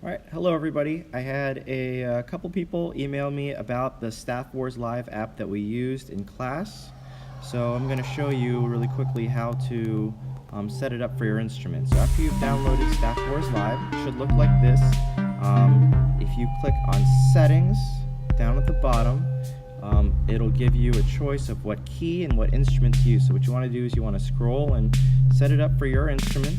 All right, hello everybody. I had a couple people email me about the Staff Wars Live app that we used in class. So I'm going to show you really quickly how to set it up for your instrument. So after you've downloaded Staff Wars Live, it should look like this. If you click on Settings down at the bottom, it'll give you a choice of what key and what instrument to use. So what you want to do is you want to scroll and set it up for your instrument.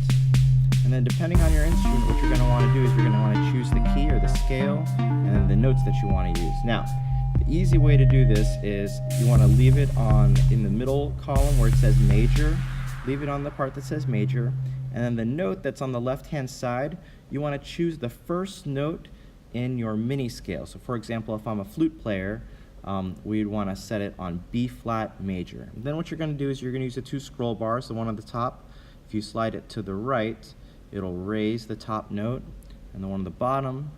And then depending on your instrument, what you're going to want to do is you're going to want to choose the key or the scale and then the notes that you want to use. Now, the easy way to do this is you want to leave it in the middle column where it says major. Leave it on the part that says major. And then the note that's on the left-hand side, you want to choose the first note in your mini scale. So for example, if I'm a flute player, we'd want to set it on B flat major. And then what you're going to do is you're going to use the two scroll bars, the one on the top. If you slide it to the right, it'll raise the top note, and the one on the bottom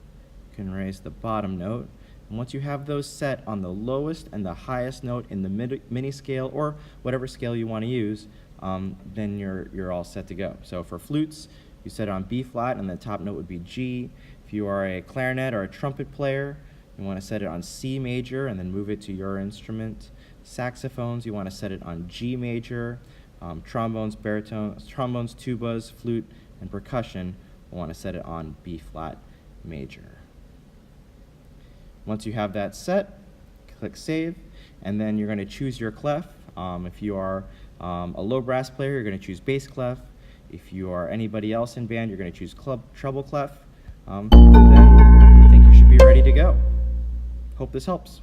can raise the bottom note. And once you have those set on the lowest and the highest note in the mini scale or whatever scale you want to use, then you're all set to go. So for flutes, you set it on B flat and the top note would be G. If you are a clarinet or a trumpet player, you want to set it on C major and then move it to your instrument. Saxophones, you want to set it on G major. Trombones, baritones, trombones, tubas, flute, and percussion, we'll want to set it on B flat major. Once you have that set, click Save, and then you're going to choose your clef. If you are a low brass player, you're going to choose bass clef. If you are anybody else in band, you're going to choose treble clef. And then I think you should be ready to go. Hope this helps.